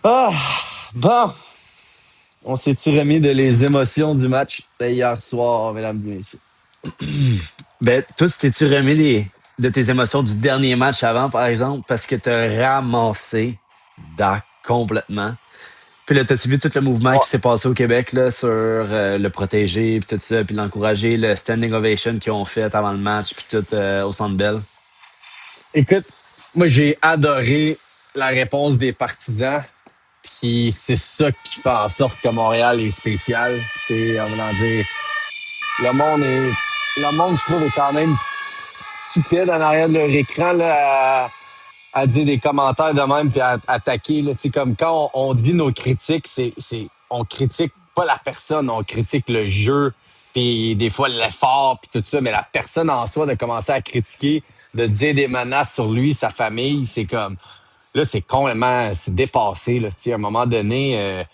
Ah, bon. On s'est-tu remis de les émotions du match d'hier soir, mesdames et messieurs? Ben, toi, tu t'es-tu remis de tes émotions du dernier match avant, par exemple, parce que t'as ramassé Dak complètement. Puis là, t'as-tu vu tout le mouvement Ouais. qui s'est passé au Québec là, sur le protéger, puis tout ça, puis l'encourager, le standing ovation qu'ils ont fait avant le match, puis tout au Centre Bell? Écoute, moi, j'ai adoré la réponse des partisans. Puis c'est ça qui fait en sorte que Montréal est spécial. Tu sais, en voulant dire, le monde est. Le monde, je trouve, est quand même stupide en arrière de leur écran là, à dire des commentaires de même puis à attaquer. Là, tu sais, comme quand on dit nos critiques, on critique pas la personne, on critique le jeu, puis des fois l'effort, puis tout ça, mais la personne en soi de commencer à critiquer, de dire des menaces sur lui, sa famille, c'est comme là, c'est complètement c'est dépassé. Là, tu sais, à un moment donné,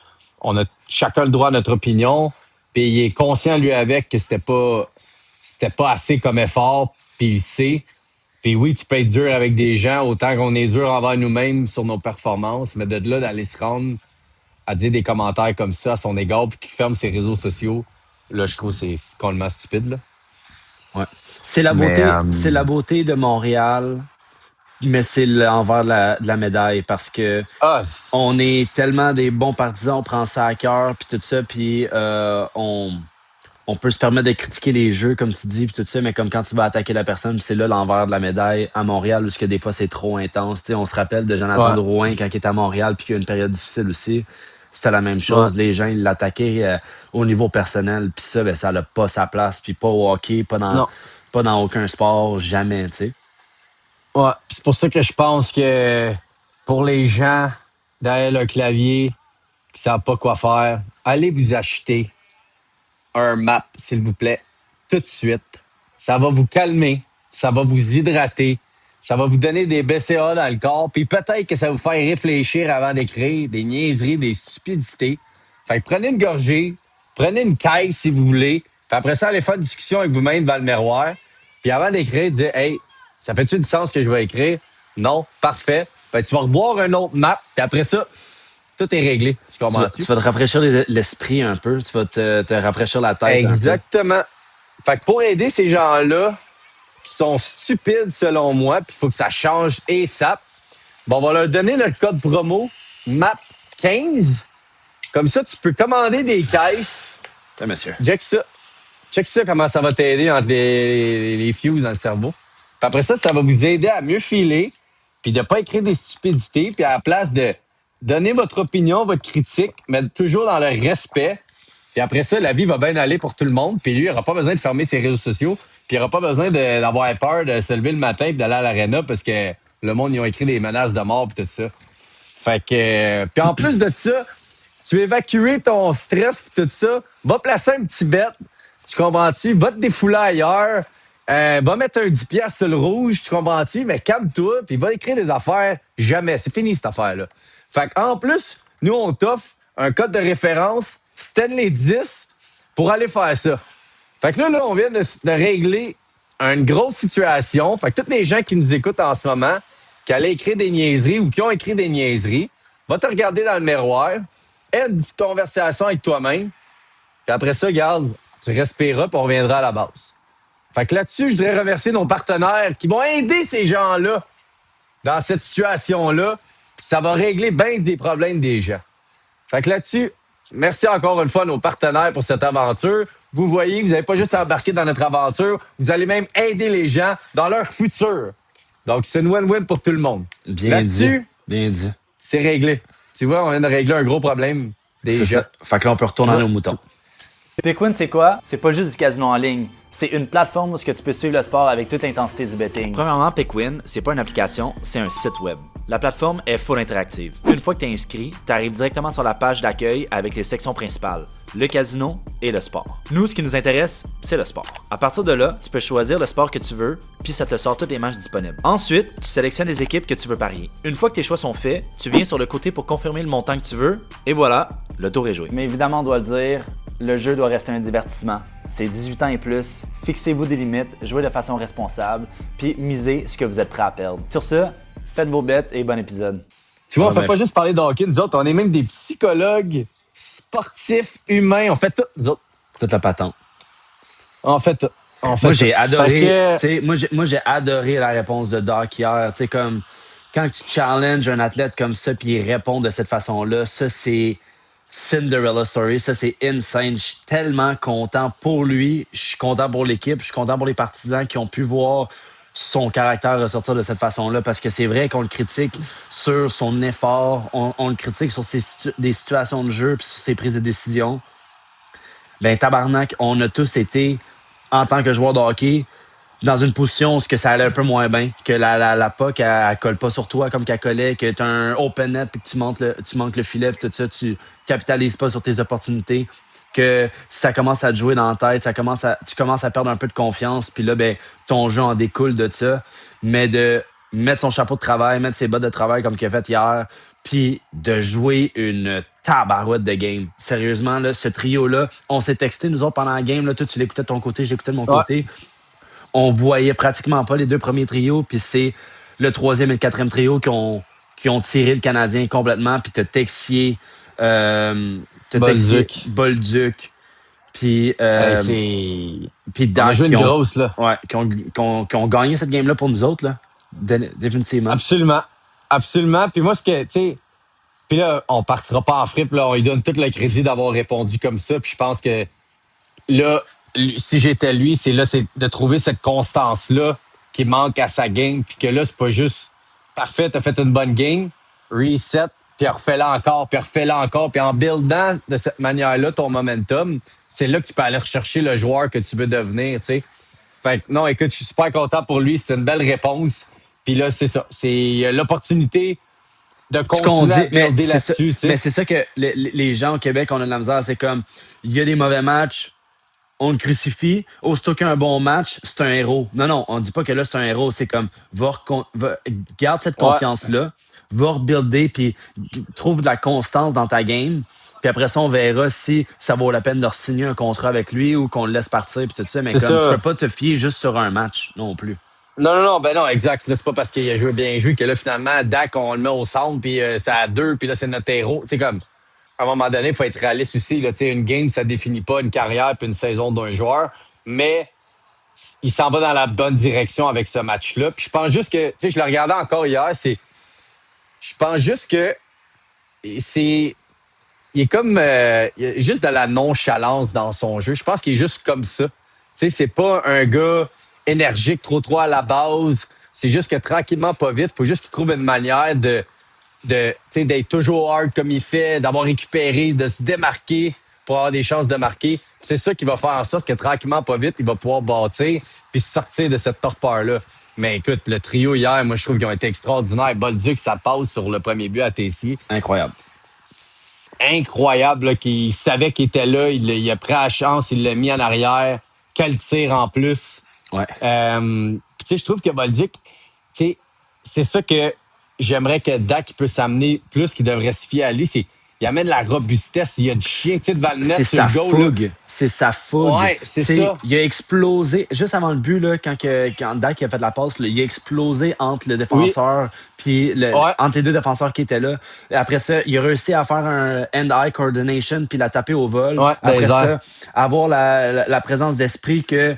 on a chacun le droit à notre opinion, puis il est conscient lui avec que c'était pas assez comme effort, puis il sait. Puis oui, tu peux être dur avec des gens autant qu'on est dur envers nous-mêmes sur nos performances, mais de là d'aller se rendre à dire des commentaires comme ça à son égard puis qu'il ferme ses réseaux sociaux, là, je trouve que c'est complètement stupide. Là. Ouais. Mais C'est la beauté de Montréal, mais c'est l'envers de la médaille parce que ah, on est tellement des bons partisans, on prend ça à cœur, puis tout ça, puis on peut se permettre de critiquer les jeux, comme tu dis, puis tout ça, mais comme quand tu vas attaquer la personne, c'est là l'envers de la médaille à Montréal, où que des fois c'est trop intense. Tu sais, on se rappelle de Jonathan ouais, Drouin quand il était à Montréal, puis qu'il y a une période difficile aussi. C'était la même ouais, chose. Les gens, ils l'attaquaient au niveau personnel, puis ça, ben, ça n'a pas sa place, puis pas au hockey, non. pas dans aucun sport, jamais, tu sais. Ouais, c'est pour ça que je pense que pour les gens derrière le clavier qui savent pas quoi faire, allez vous acheter un map, s'il vous plaît, tout de suite. Ça va vous calmer, ça va vous hydrater, ça va vous donner des BCA dans le corps, puis peut-être que ça va vous faire réfléchir avant d'écrire des niaiseries, des stupidités. Fait que prenez une gorgée, prenez une caisse si vous voulez, puis après ça, allez faire une discussion avec vous-même devant le miroir, puis avant d'écrire, dites « Hey, ça fait-tu du sens que je vais écrire? Non, parfait. Ben, tu vas reboire un autre map, puis après ça, tout est réglé. Tu comprends-tu? Tu vas te rafraîchir l'esprit un peu, tu vas te rafraîchir la tête un peu. Exactement. Fait que pour aider ces gens-là qui sont stupides selon moi, puis il faut que ça change ASAP, bon, on va leur donner notre code promo MAP15. Comme ça, tu peux commander des caisses. Ouais, monsieur. Check ça. Check ça, comment ça va t'aider entre les fuses dans le cerveau. Puis après ça, ça va vous aider à mieux filer, puis de ne pas écrire des stupidités, puis à la place de donner votre opinion, votre critique, mais toujours dans le respect. Puis après ça, la vie va bien aller pour tout le monde. Puis lui, il n'aura pas besoin de fermer ses réseaux sociaux. Puis il n'aura pas besoin d'avoir peur de se lever le matin et d'aller à l'aréna parce que le monde, ils ont écrit des menaces de mort et tout ça. Fait que... puis en plus de ça, si tu veux évacuer ton stress et tout ça, va placer un petit bet. Tu comprends-tu? Va te défouler ailleurs. Va mettre un 10 piastres sur le rouge. Tu comprends-tu? Mais calme-toi. Puis va écrire des affaires. Jamais. C'est fini, cette affaire-là. Fait qu'en plus, nous, on t'offre un code de référence Stanley 10 pour aller faire ça. Fait que là, on vient de régler une grosse situation. Fait que tous les gens qui nous écoutent en ce moment, qui allaient écrire des niaiseries ou qui ont écrit des niaiseries, va te regarder dans le miroir, aie une petite conversation avec toi-même, puis après ça, regarde, tu respireras puis on reviendra à la base. Fait que là-dessus, je voudrais remercier nos partenaires qui vont aider ces gens-là dans cette situation-là, puis ça va régler bien des problèmes des gens. Fait que là-dessus, merci encore une fois à nos partenaires pour cette aventure. Vous voyez, vous n'avez pas juste embarqué dans notre aventure, vous allez même aider les gens dans leur futur. Donc, c'est une win-win pour tout le monde. Bien dit. Là-dessus, Bien dit. c'est réglé. Tu vois, on vient de régler un gros problème des C'est gens. ça. Fait que là, on peut retourner à nos moutons. Pikwin, c'est quoi? C'est pas juste du casino en ligne. C'est une plateforme où tu peux suivre le sport avec toute l'intensité du betting. Premièrement, Pikwin, c'est pas une application, c'est un site web. La plateforme est full interactive. Une fois que tu es inscrit, tu arrives directement sur la page d'accueil avec les sections principales, le casino et le sport. Nous, ce qui nous intéresse, c'est le sport. À partir de là, tu peux choisir le sport que tu veux, puis ça te sort toutes les matchs disponibles. Ensuite, tu sélectionnes les équipes que tu veux parier. Une fois que tes choix sont faits, tu viens sur le côté pour confirmer le montant que tu veux, et voilà, le tour est joué. Mais évidemment, on doit le dire, le jeu doit rester un divertissement. C'est 18 ans et plus, fixez-vous des limites, jouez de façon responsable, puis misez ce que vous êtes prêt à perdre. Sur ce, faites vos bêtes et bon épisode. Tu vois, on Ouais, fait mais pas juste parler de hockey, nous autres, on est même des psychologues sportifs, humains. On fait tout, nous autres. toute la patente. On fait tout. On Moi, fait tout. j'ai Fait adoré, que, tu sais, moi, j'ai adoré la réponse de Doc hier. Tu sais, comme, quand tu challenges un athlète comme ça, puis il répond de cette façon-là, ça, c'est Cinderella Story. Ça, c'est insane. Je suis tellement content pour lui. Je suis content pour l'équipe. Je suis content pour les partisans qui ont pu voir son caractère ressortir de cette façon-là, parce que c'est vrai qu'on le critique sur son effort, on le critique sur des situations de jeu, puis sur ses prises de décision. Ben, tabarnak, on a tous été, en tant que joueur de hockey, dans une position où ce que ça allait un peu moins bien, que la puck, elle colle pas sur toi comme qu'elle collait, que tu as un open net puis que tu manques le filet puis tout ça, tu capitalises pas sur tes opportunités, que ça commence à te jouer dans la tête, tu commences à perdre un peu de confiance, puis là, ben, ton jeu en découle de ça. Mais de mettre son chapeau de travail, mettre ses bottes de travail comme qu'il a fait hier, puis de jouer une tabarouette de game. Sérieusement, là, ce trio-là, on s'est texté, nous autres, pendant la game. Là, toi, tu l'écoutais de ton côté, je l'écoutais de mon côté. On voyait pratiquement pas les deux premiers trios, puis c'est le troisième et le quatrième trio qui ont tiré le Canadien complètement, puis t'as Texier, Bolduc, puis puis on a Dak, joué une grosse, là. ouais, qui ont gagné cette game-là pour nous autres, là. Définitivement. Absolument. Absolument. Puis moi, ce que, tu sais, puis là, on partira pas en fripe, là. On lui donne tout le crédit d'avoir répondu comme ça. Puis je pense que là, si j'étais lui, c'est de trouver cette constance-là qui manque à sa game. Puis que là, c'est pas juste parfait, t'as fait une bonne game, reset, puis refais-la encore, puis refais-la encore. Puis en buildant de cette manière-là ton momentum, c'est là que tu peux aller rechercher le joueur que tu veux devenir, tu sais. Fait que non, écoute, je suis super content pour lui. C'est une belle réponse. Puis là, c'est ça. C'est l'opportunité de Ce qu'on continuer dit, à builder là-dessus, tu sais. mais c'est ça que les gens au Québec, on a de la misère. C'est comme, il y a des mauvais matchs, on le crucifie. Aussitôt qu'un bon match, c'est un héros. Non, on dit pas que là, c'est un héros. C'est comme, garde cette confiance-là, va rebuilder, puis trouve de la constance dans ta game. Puis après ça, on verra si ça vaut la peine de re-signer un contrat avec lui ou qu'on le laisse partir, puis tout ça. Mais C'est comme, ça. tu peux pas te fier juste sur un match non plus. Non, ben non, exact. Là, c'est pas parce qu'il a joué bien joué que là, finalement, Dak, on le met au centre, puis c'est à 2, puis là, c'est notre héros. Tu sais, comme, à un moment donné, il faut être réaliste aussi. Là, tu sais, une game, ça définit pas une carrière puis une saison d'un joueur, mais il s'en va dans la bonne direction avec ce match-là. Puis je pense juste que, tu sais, je le regardais encore hier, je pense juste que c'est... Il est comme... il y a juste de la nonchalance dans son jeu. Je pense qu'il est juste comme ça. Tu sais, c'est pas un gars énergique trop à la base. C'est juste que tranquillement, pas vite, faut juste qu'il trouve une manière tu sais, d'être toujours hard comme il fait, d'avoir récupéré, de se démarquer pour avoir des chances de marquer. C'est ça qui va faire en sorte que tranquillement, pas vite, il va pouvoir bâtir puis sortir de cette torpeur-là. Mais écoute, le trio hier, moi, je trouve qu'ils ont été extraordinaires. Bolduc, ça passe sur le premier but à Tessier. Incroyable. Incroyable, là, qu'il savait qu'il était là, il a pris la chance, il l'a mis en arrière. Quel tir en plus. Ouais. Puis tu sais, je trouve que Bolduc, tu sais, c'est ça que j'aimerais que Dak puisse amener plus qu'il devrait se fier à lui. Il amène la robustesse, il y a du chien, tu sais, devant le net. C'est sur sa le goal, fougue. là. C'est sa fougue. Ouais, c'est T'sais, ça. Il a explosé, juste avant le but, là, quand Dak a fait la passe, là, il a explosé entre le défenseur puis entre les deux défenseurs qui étaient là. Après ça, il a réussi à faire un hand-eye coordination puis la taper au vol. Ouais, Après ça, airs. avoir la présence d'esprit que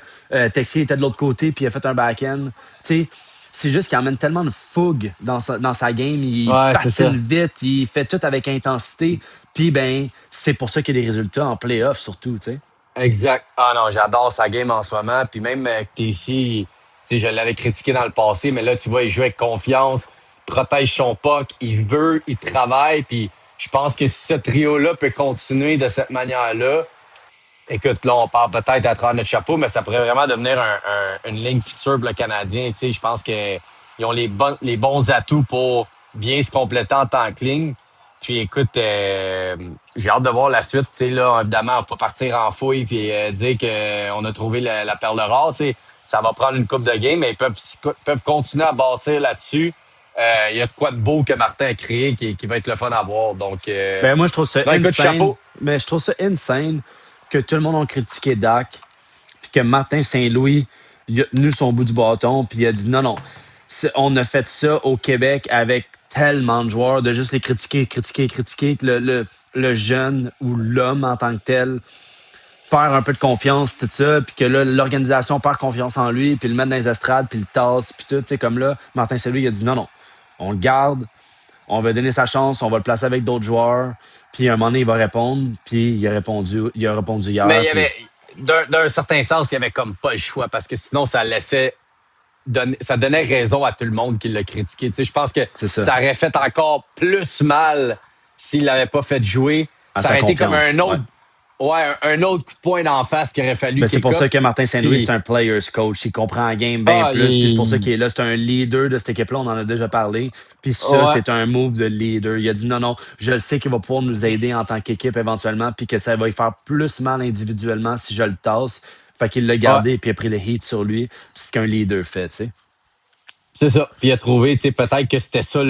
Texier était de l'autre côté puis il a fait un back-end. T'sais, c'est juste qu'il amène tellement de fougue dans sa game. Il patine vite, il fait tout avec intensité. Puis, ben, c'est pour ça qu'il y a des résultats en play-off, surtout, tu sais. Exact. Ah non, j'adore sa game en ce moment. Puis même avec Tessier, tu sais, je l'avais critiqué dans le passé, mais là, tu vois, il joue avec confiance, protège son puck, il veut, il travaille. Puis je pense que si ce trio-là peut continuer de cette manière-là, écoute, là, on part peut-être à travers notre chapeau, mais ça pourrait vraiment devenir une ligne future pour le Canadien. Tu sais, je pense qu'ils ont les bons atouts pour bien se compléter en tant que ligne. Puis écoute, j'ai hâte de voir la suite. Tu sais, là, évidemment, on va pas partir en fouille puis dire qu'on a trouvé la perle rare. Tu sais, ça va prendre une coupe de game, mais ils peuvent continuer à bâtir là-dessus. Il y a de quoi de beau que Martin a créé qui va être le fun à voir. Donc, ben, moi, je trouve ça écoute, chapeau. Mais je trouve ça insane que tout le monde a critiqué Dak, puis que Martin Saint-Louis, il a tenu son bout du bâton, puis il a dit non, on a fait ça au Québec avec tellement de joueurs, de juste les critiquer, que le jeune ou l'homme en tant que tel perd un peu de confiance, tout ça, puis que là, l'organisation perd confiance en lui, puis le met dans les estrades, puis le tasse, puis tout, tu sais, comme là, Martin Saint-Louis, il a dit non, on le garde, on va donner sa chance, on va le placer avec d'autres joueurs, puis à un moment donné, il va répondre, puis il a répondu hier. Mais il y puis- avait, d'un certain sens, il y avait comme pas le choix parce que sinon, ça donnait raison à tout le monde qui l'a critiqué. Tu sais, je pense que C'est ça. ça aurait fait encore plus mal s'il l'avait pas fait jouer. À Ça sa aurait été comme confiance, un autre, un autre coup de poing d'en face qu'il aurait fallu Ben, c'est qu'il pour ça cope. que Martin Saint-Louis, Puis- c'est un player's coach. Il comprend la game bien Ah, plus. Puis c'est pour ça il- qu'il est là. C'est un leader de cette équipe-là. On en a déjà parlé. Puis ça, Ouais. c'est un move de leader. Il a dit non, je le sais qu'il va pouvoir nous aider en tant qu'équipe éventuellement. Puis que ça va lui faire plus mal individuellement si je le tasse. Fait qu'il l'a gardé puis il a pris le heat sur lui. Puis c'est ce qu'un leader fait, tu sais. C'est ça. Puis il a trouvé, tu sais, peut-être que c'était ça tu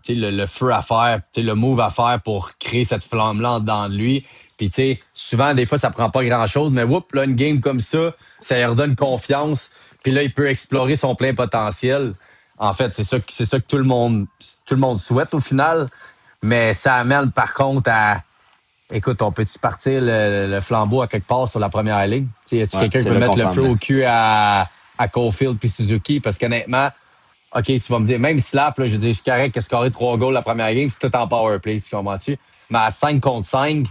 sais, le feu à faire, tu sais, le move à faire pour créer cette flamme-là en dedans de lui. Puis, tu sais, souvent, des fois, ça prend pas grand-chose, mais whoop, là, une game comme ça lui redonne confiance. Puis là, il peut explorer son plein potentiel. En fait, c'est ça que tout le monde souhaite au final. Mais ça amène, par contre, à... Écoute, on peut-tu partir le flambeau à quelque part sur la première ligne? Tu sais, y a-tu Ouais, quelqu'un qui c'est peut là mettre qu'on le s'en feu met. au cul à Caulfield puis Suzuki? Parce qu'honnêtement, OK, tu vas me dire, même Slav, là, je dis, c'est correct que scorer 3 goals la première game, c'est tout en powerplay, tu comprends-tu? Mais à 5 contre 5,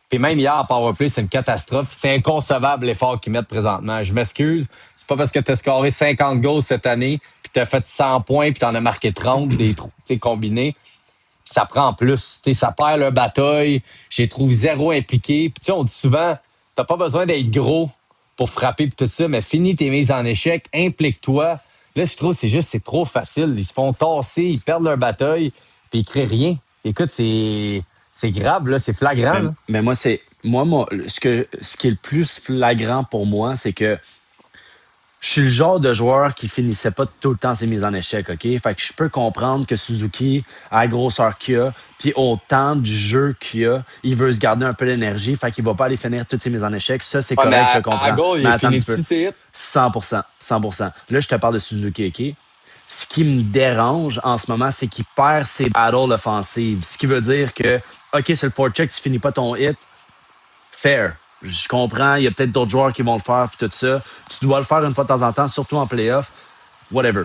puis même hier en powerplay, c'est une catastrophe. C'est inconcevable l'effort qu'ils mettent présentement. Je m'excuse. C'est pas parce que tu as scoré 50 goals cette année, puis tu as fait 100 points, puis tu en as marqué 30 des combinés. Ça prend plus. Tu sais, ça perd leur bataille. J'ai trouvé zéro impliqué. Puis tu sais, on dit souvent, t'as pas besoin d'être gros pour frapper puis tout ça, mais finis tes mises en échec, implique-toi. Là, je trouve que c'est trop facile. Ils se font tasser, ils perdent leur bataille, puis ils créent rien. Écoute, c'est grave, là, c'est flagrant. Là. Mais moi, ce qui est le plus flagrant pour moi, c'est que je suis le genre de joueur qui finissait pas tout le temps ses mises en échec, OK? Fait que je peux comprendre que Suzuki, à la grosseur qu'il a, puis au temps du jeu qu'il a, il veut se garder un peu d'énergie, fait qu'il va pas aller finir toutes ses mises en échec. Ça, c'est Ouais, mais correct, je à comprends. goal, il Mais est attends un fini petit peu. dessus, c'est hit. 100%, 100%. Là, je te parle de Suzuki, OK? Ce qui me dérange en ce moment, c'est qu'il perd ses battles offensives. Ce qui veut dire que, OK, c'est le forecheck, tu finis pas ton hit, fair. Je comprends, il y a peut-être d'autres joueurs qui vont le faire puis tout ça. Tu dois le faire une fois de temps en temps, surtout en playoff. Whatever.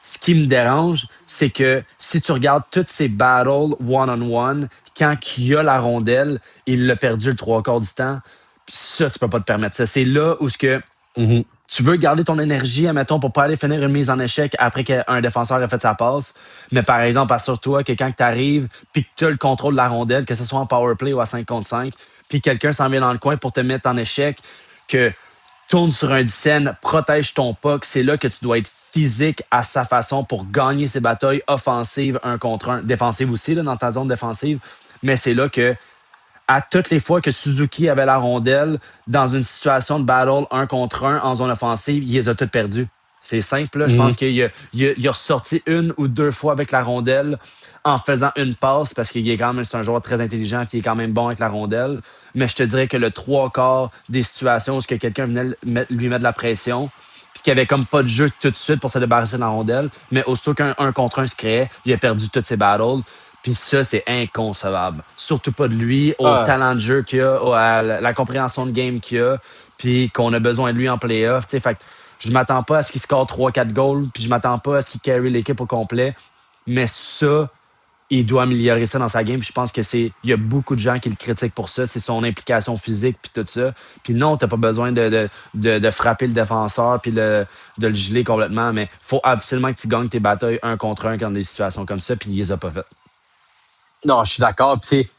Ce qui me dérange, c'est que si tu regardes toutes ces battles one-on-one, quand il y a la rondelle, il l'a perdu le trois quarts du temps. Puis ça, tu peux pas te permettre ça. C'est là où ce que tu veux garder ton énergie, admettons, pour pas aller finir une mise en échec après qu'un défenseur a fait sa passe. Mais par exemple, assure-toi que quand tu arrives puis que tu as le contrôle de la rondelle, que ce soit en power play ou à 5 contre 5, puis quelqu'un s'en vient dans le coin pour te mettre en échec, que tourne sur un dizaine, protège ton puck, c'est là que tu dois être physique à sa façon pour gagner ses batailles offensives 1 contre 1, défensive aussi là, dans ta zone défensive. Mais c'est là que à toutes les fois que Suzuki avait la rondelle dans une situation de battle 1 contre 1 en zone offensive, il les a toutes perdues. C'est simple. Là. Je pense qu'il a ressorti une ou deux fois avec la rondelle en faisant une passe parce qu'il est quand même c'est un joueur très intelligent et il est quand même bon avec la rondelle. Mais je te dirais que le trois quarts des situations où quelqu'un venait lui mettre de la pression puis qu'il n'y avait comme pas de jeu tout de suite pour se débarrasser de la rondelle, mais aussitôt qu'un 1 contre 1 se créait, il a perdu toutes ses battles. Puis ça, c'est inconcevable. Surtout pas de lui, au talent de jeu qu'il a, à la compréhension de game qu'il a, puis qu'on a besoin de lui en playoff. Fait que je m'attends pas à ce qu'il score 3-4 goals, puis je m'attends pas à ce qu'il carry l'équipe au complet. Mais ça, il doit améliorer ça dans sa game. Puis je pense que il y a beaucoup de gens qui le critiquent pour ça. C'est son implication physique, puis tout ça. Puis non, t'as pas besoin de frapper le défenseur, puis de le geler complètement. Mais faut absolument que tu gagnes tes batailles 1 contre 1 dans des situations comme ça, puis il les a pas faites. Non, je suis d'accord. Puis,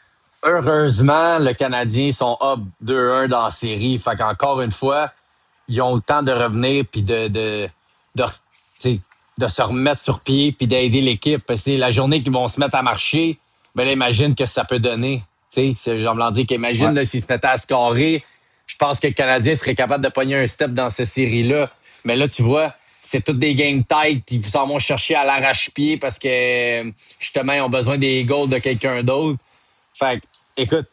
heureusement, le Canadien sont up 2-1 dans la série. Fait qu'encore une fois, ils ont le temps de revenir puis tu sais, de se remettre sur pied puis d'aider l'équipe. Parce que la journée qu'ils vont se mettre à marcher, ben là, imagine ce que ça peut donner. Tu sais, c'est genre dire qu'imagine là, s'ils se mettaient à scorer, je pense que le Canadien serait capable de pogner un step dans cette série-là. Mais là, tu vois, c'est toutes des games tight. Ils s'en vont chercher à l'arrache-pied parce que, justement, ils ont besoin des goals de quelqu'un d'autre. Fait que, écoute,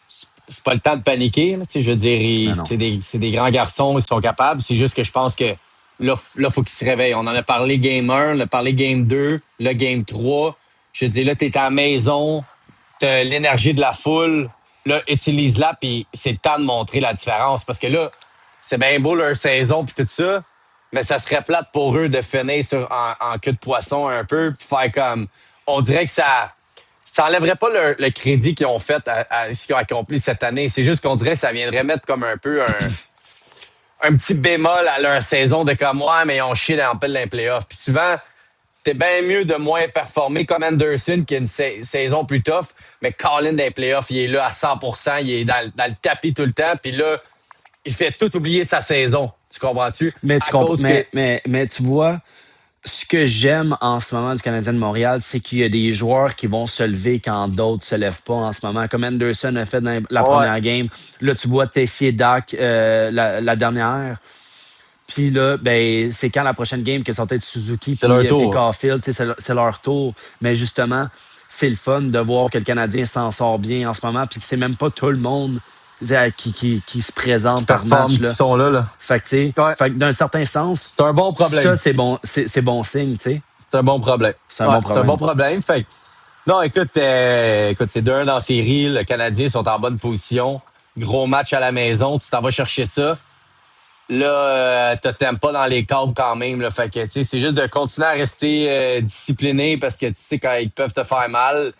c'est pas le temps de paniquer. Là, tu sais, je veux dire, Mais non. c'est des grands garçons, ils sont capables. C'est juste que je pense que là, faut qu'il se réveille. On en a parlé game 1, on a parlé game 2, le game 3. Je dis là, t'es à la maison, t'as l'énergie de la foule. Là, utilise-la, puis c'est le temps de montrer la différence. Parce que là, c'est bien beau leur saison puis tout ça, mais ça serait plate pour eux de finir en queue de poisson un peu, puis faire comme... On dirait que ça enlèverait pas le crédit qu'ils ont fait à ce qu'ils ont accompli cette année. C'est juste qu'on dirait que ça viendrait mettre comme un peu un petit bémol à leur saison de comme, ouais, mais ils ont chié dans les playoffs. Puis souvent, t'es bien mieux de moins performer comme Anderson qui a une saison plus tough, mais Colin dans les playoffs, il est là à 100%, il est dans le tapis tout le temps, puis là, il fait tout oublier sa saison. Tu comprends-tu? Mais tu vois, ce que j'aime en ce moment du Canadien de Montréal, c'est qu'il y a des joueurs qui vont se lever quand d'autres se lèvent pas en ce moment. Comme Anderson a fait dans la première game. Là, tu vois Tessier Dak la dernière. Puis là, ben, c'est quand la prochaine game que sortait de Suzuki C'est leur tour. puis Caulfield, c'est leur tour. Mais justement, c'est le fun de voir que le Canadien s'en sort bien en ce moment, puis que c'est même pas tout le monde qui se présente par match. Qui sont là. Fait que, tu sais, fait que d'un certain sens, C'est un bon problème. ça, c'est bon signe, tu sais. C'est un bon problème. C'est un bon problème. Fait que, non, écoute, c'est 2-1 dans la série. Le Canadien sont en bonne position. Gros match à la maison. Tu t'en vas chercher ça. Là, t'aimes pas dans les câbles quand même. Là, fait que, tu sais, c'est juste de continuer à rester discipliné parce que tu sais quand ils peuvent te faire mal.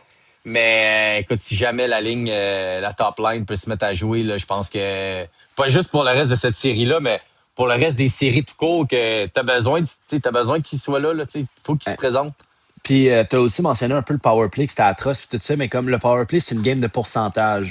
Mais écoute, si jamais la ligne, la top line peut se mettre à jouer, là, je pense que pas juste pour le reste de cette série-là, mais pour le reste des séries tout court, que t'as besoin qu'il soit là, tu sais, faut qu'il se présente. Puis, tu as aussi mentionné un peu le power play, que c'était atroce, puis tout ça, mais comme le power play, c'est une game de pourcentage.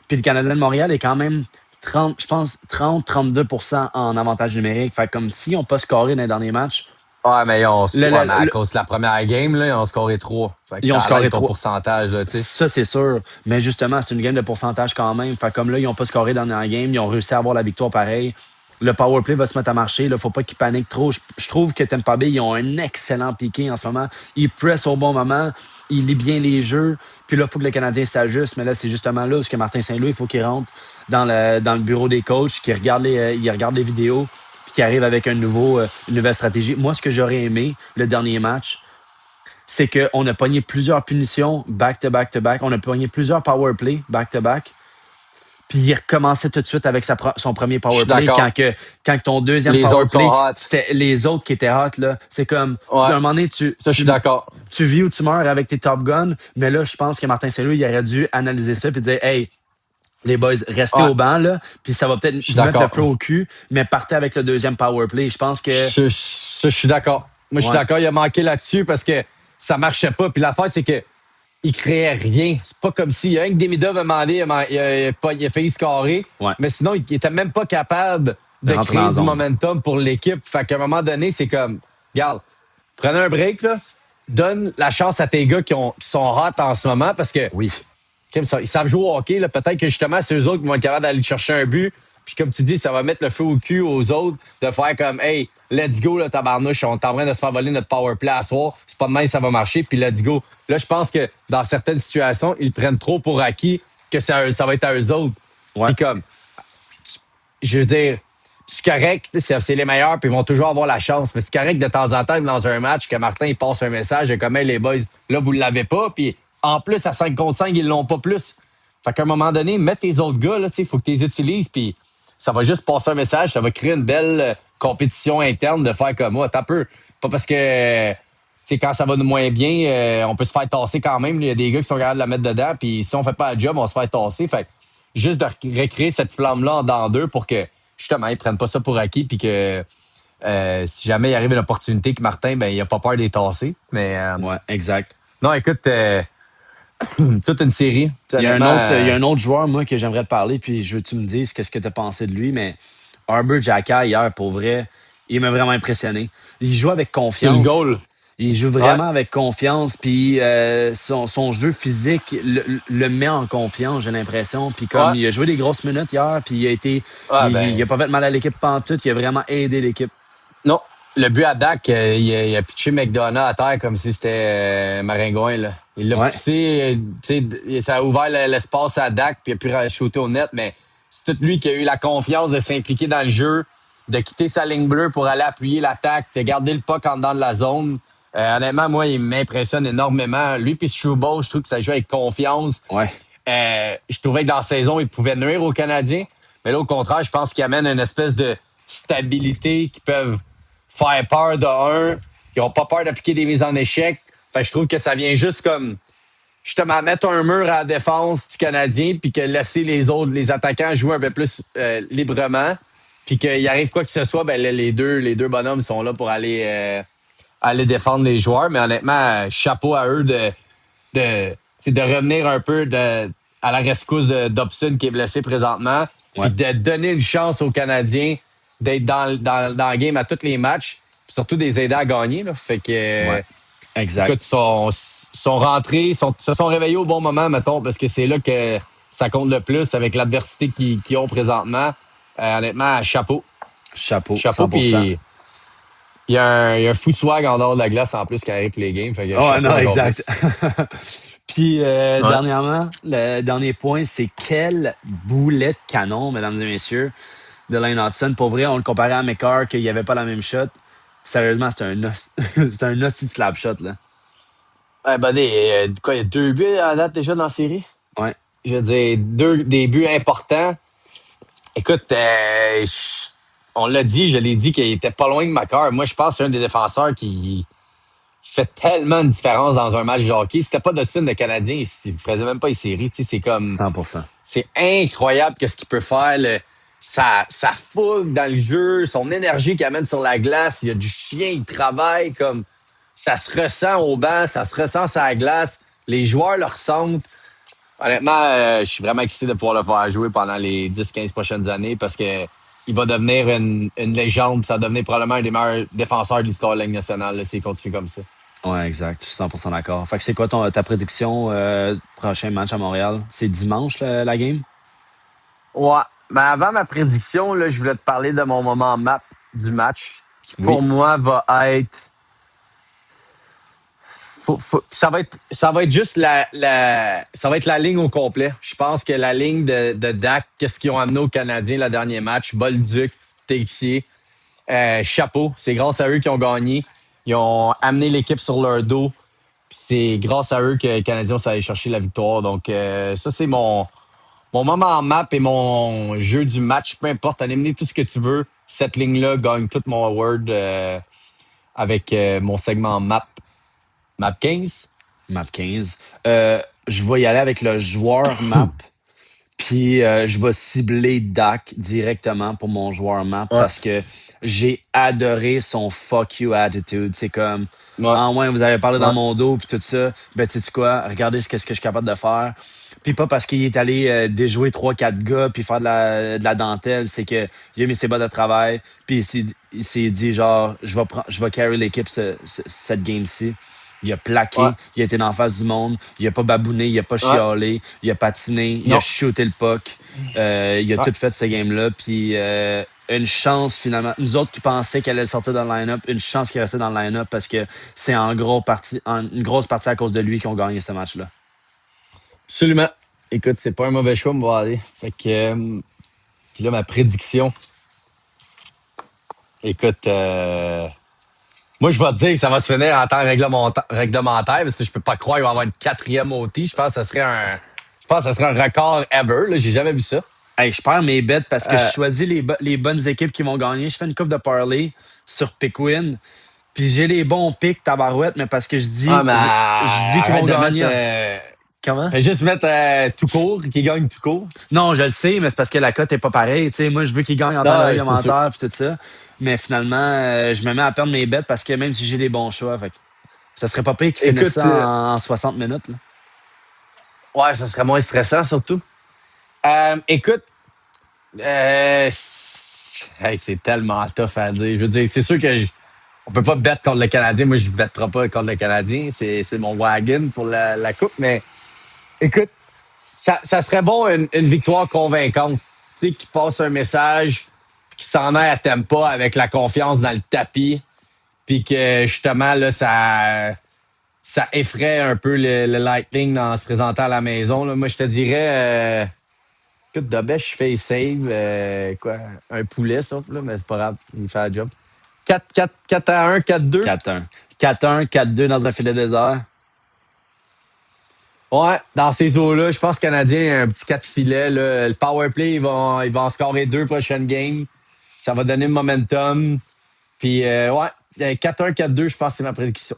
Puis le Canadien de Montréal est quand même 30-32% en avantage numérique. Fait comme s'ils n'ont pas scoré dans les derniers matchs. Ouais, mais à cause de la première game, là, ils ont scoré 3. Fait que ils ont scoré ton 3 pourcentage, là, tu sais. Ça, c'est sûr. Mais justement, c'est une game de pourcentage quand même. Fait comme là, ils n'ont pas scoré dans la dernière game. Ils ont réussi à avoir la victoire pareil. Le powerplay va se mettre à marcher. Il ne faut pas qu'ils paniquent trop. Je trouve que Tampa Bay, ils ont un excellent piqué en ce moment. Ils pressent au bon moment. Ils lisent bien les jeux. Puis là, il faut que le Canadien s'ajuste. Mais là, c'est justement là où que Martin Saint-Louis, il faut qu'il rentre dans le bureau des coachs, qu'il regarde il regarde les vidéos, puis qu'il arrive avec une nouvelle stratégie. Moi, ce que j'aurais aimé, le dernier match, c'est qu'on a pogné plusieurs punitions back-to-back-to-back. On a pogné plusieurs powerplays back-to-back. Puis il recommençait tout de suite avec son premier powerplay quand ton deuxième powerplay, c'était les autres qui étaient hot. Là. C'est comme, à un moment donné, je suis d'accord. Tu vis ou tu meurs avec tes Top Guns, mais là, je pense que Martin Saint-Louis, il aurait dû analyser ça et dire, hey, les boys, restez au banc, là, puis ça va peut-être mettre le feu au cul, mais partez avec le deuxième powerplay. Je pense que... Je suis d'accord. Moi, je suis d'accord. Il a manqué là-dessus parce que ça marchait pas. Puis l'affaire, c'est que il créait rien. C'est pas comme si... Il y a un que Demidov a demandé, il a failli scorer, mais sinon, il était même pas capable de créer du momentum pour l'équipe. Fait qu'à un moment donné, c'est comme, regarde, prenez un break, là, donne la chance à tes gars qui sont hot en ce moment parce que ils savent jouer au hockey. Là, peut-être que justement, c'est eux autres qui vont être capables d'aller chercher un but. Puis comme tu dis, ça va mettre le feu au cul aux autres de faire comme, hey, let's go, là, tabarnouche, on est en train de se faire voler notre power play à soir. C'est pas demain, ça va marcher, puis let's go. Là, je pense que dans certaines situations, ils prennent trop pour acquis que ça va être à eux autres. Puis comme, je veux dire, c'est correct, c'est les meilleurs, puis ils vont toujours avoir la chance. Mais c'est correct de temps en temps, dans un match, que Martin il passe un message de comme, hey, les boys, là, vous l'avez pas, puis en plus, à 5 contre 5, ils l'ont pas plus. Fait qu'à un moment donné, mets tes autres gars, là, il faut que tu les utilises, puis ça va juste passer un message, ça va créer une belle compétition interne de faire comme moi. T'as peu. Pas parce que quand ça va de moins bien, on peut se faire tasser quand même. Il y a des gars qui sont capables de la mettre dedans, puis si on fait pas le job, on se fait tasser. Fait juste de recréer cette flamme-là en dans deux pour que justement, ils prennent pas ça pour acquis, puis que si jamais il arrive une opportunité que Martin, ben il a pas peur d'être tassé. Mais ouais, exact. Non, écoute, toute une série. Il y a un autre joueur, moi, que j'aimerais te parler, puis je veux que tu me dises qu'est-ce que tu as pensé de lui, mais Arber Xhekaj, hier, pour vrai, il m'a vraiment impressionné. Il joue avec confiance. C'est le goal. Il joue vraiment avec confiance, puis son jeu physique le met en confiance, j'ai l'impression. Puis comme il a joué des grosses minutes hier, puis il a pas fait mal à l'équipe pantoute, il a vraiment aidé l'équipe. Non. Le but à Dak, il a pitché McDonough à terre comme si c'était Maringouin, là. Il l'a poussé, ça a ouvert l'espace à Dak, puis il a pu shooter au net, mais c'est tout lui qui a eu la confiance de s'impliquer dans le jeu, de quitter sa ligne bleue pour aller appuyer l'attaque, de garder le puck en dedans de la zone. Honnêtement, moi, il m'impressionne énormément. Lui puis Struble, je trouve que ça joue avec confiance. Ouais. Je trouvais que dans la saison, il pouvait nuire aux Canadiens. Mais là, au contraire, je pense qu'il amène une espèce de stabilité qui peuvent faire peur de un, qui n'ont pas peur d'appliquer des mises en échec. Fait que je trouve que ça vient juste comme justement mettre un mur à la défense du Canadien puis que laisser les attaquants jouer un peu plus librement. Puis qu'il arrive quoi que ce soit, ben les deux bonhommes sont là pour aller défendre les joueurs. Mais honnêtement, chapeau à eux de revenir un peu à la rescousse de Dobson qui est blessé présentement. Ouais. Puis de donner une chance aux Canadiens d'être dans le game à tous les matchs. Puis surtout des aider à gagner. Là. Fait que Ouais. Exact. écoute, sont rentrés, se sont réveillés au bon moment, mettons, parce que c'est là que ça compte le plus avec l'adversité qu'ils ont présentement. Honnêtement, chapeau. Chapeau. Chapeau, 100%. puis il y a un fou swag en dehors de la glace en plus qui arrive pour les games. Fait que Oh, chapeau non, encore exact. Puis, Ouais. dernièrement, le dernier point, c'est quel boulet de canon, mesdames et messieurs, de Lane Hudson. Pour vrai, on le comparait à McCarr, qu'il n'y avait pas la même shot. Sérieusement, c'est un hostie de slap shot, là. plus. Ben, il y a 2 buts à date déjà dans la série? Ouais. Je veux dire, des buts importants. Écoute, on l'a dit, je l'ai dit qu'il était pas loin de Macar. Moi, je pense que c'est un des défenseurs qui fait tellement de différence dans un match de hockey. Si c'était pas Dodson, le Canadien, il ne ferait même pas les séries. Tu sais, c'est comme... 100%. C'est incroyable qu'est-ce qu'il peut faire. Sa fougue dans le jeu, son énergie qu'il amène sur la glace. Il y a du chien, il travaille comme... Ça se ressent au banc, ça se ressent sur la glace. Les joueurs le ressentent. Honnêtement, je suis vraiment excité de pouvoir le faire jouer pendant les 10-15 prochaines années parce que il va devenir une légende. Ça va devenir probablement un des meilleurs défenseurs de l'histoire de la Ligue nationale là, s'il continue comme ça. Ouais, exact. Je suis 100% d'accord. Fait que c'est quoi ta prédiction prochain match à Montréal? C'est dimanche, la game? Ouais. Mais avant ma prédiction, là, je voulais te parler de mon moment map du match qui, pour moi, va être... Ça va être juste ça va être la ligne au complet. Je pense que la ligne de Dak, qu'est-ce qu'ils ont amené aux Canadiens le dernier match, Bolduc, Texier, chapeau. C'est grâce à eux qu'ils ont gagné. Ils ont amené l'équipe sur leur dos. Puis c'est grâce à eux que les Canadiens sont allés chercher la victoire. Donc ça, c'est mon moment en map et mon jeu du match. Peu importe, éliminer tout ce que tu veux. Cette ligne-là gagne tout mon award avec mon segment map. Map 15? Map 15. Je vais y aller avec le joueur map. Puis je vais cibler Dak directement pour mon joueur map parce que j'ai adoré son fuck you attitude. C'est comme, ah ouais, vous avez parlé dans mon dos puis tout ça. Ben, tu sais quoi, regardez ce que je suis capable de faire. Puis pas parce qu'il est allé déjouer 3-4 gars puis faire de la dentelle, c'est qu'il a mis ses bottes de travail puis il s'est dit genre, je vais carry l'équipe cette game-ci. Il a plaqué, il a été dans la face du monde, il a pas babouné, il a pas chialé, il a patiné, il a shooté le puck. Il a tout fait ce game-là. Puis une chance finalement. Nous autres qui pensaient qu'elle allait sortir dans le line-up, une chance qu'il restait dans le line-up parce que c'est une grosse partie à cause de lui qu'ils ont gagné ce match-là. Absolument. Écoute, c'est pas un mauvais choix, me va aller. Fait que puis là, ma prédiction. Écoute, moi, je vais te dire que ça va se finir en temps réglementaire parce que je peux pas croire qu'il va y avoir une 4e OT. Je pense que ça serait un record ever. Là. J'ai jamais vu ça. Hey, je perds mes bêtes parce que je choisis les bonnes équipes qui vont gagner. Je fais une coupe de parlay sur Pickwin. Puis j'ai les bons picks, tabarouette, mais parce que je dis qu'ils vont gagner. Comment? Fais juste mettre tout court, qu'ils gagnent tout court. Non, je le sais, mais c'est parce que la cote est pas pareille. T'sais, moi, je veux qu'ils gagnent en temps réglementaire puis tout ça. Mais finalement, je me mets à perdre mes bêtes parce que même si j'ai les bons choix, fait que ça serait pas pire qu'ils finissent ça en 60 minutes. Là. Ouais, ça serait moins stressant surtout. Écoute, hey, c'est tellement tough à dire. Je veux dire, c'est sûr que on peut pas bet contre le Canadien. Moi, je ne betterai pas contre le Canadien. C'est mon wagon pour la coupe. Mais écoute, ça serait bon une victoire convaincante. Tu sais, qui passe un message, qui s'en aille à Tampa avec la confiance dans le tapis. Puis que justement, là, ça effraie un peu le Lightning en se présentant à la maison. Là. Moi, je te dirais Écoute, Dobesh fait save. Quoi? Un poulet, sauf, là, mais c'est pas grave. Il fait la job. 4-1, 4-2. 4-1. 4-1, 4-2 dans un filet désert. Ouais, dans ces eaux-là, je pense que le Canadien a un petit 4 filets. Là. Le power play, ils vont en scorer 2 prochaines games. Ça va donner le momentum. Puis, ouais, 4-1, 4-2, je pense que c'est ma prédiction.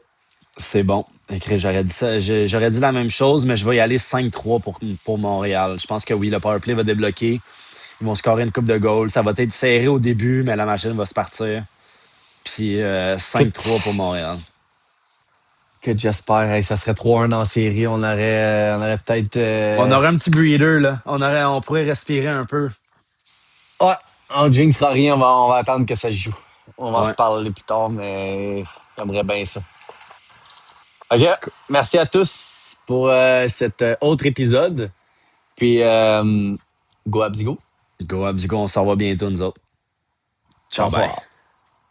C'est bon. Écrit, j'aurais dit ça. J'aurais dit la même chose, mais je vais y aller 5-3 pour Montréal. Je pense que oui, le powerplay va débloquer. Ils vont scorer une coupe de goal. Ça va être serré au début, mais la machine va se partir. Puis 5-3 pour Montréal. Que j'espère. Hey, ça serait 3-1 dans la série. On aurait peut-être... On aurait un petit breather, là. On pourrait respirer un peu. Ouais, on jinxera rien. On va attendre que ça se joue. On va en Ouais. reparler plus tard, mais j'aimerais bien ça. OK. Merci à tous pour cet autre épisode. Puis, go Habs go. Go, Abdigo, on s'en va bientôt, nous autres. Ciao, Bonsoir. bye.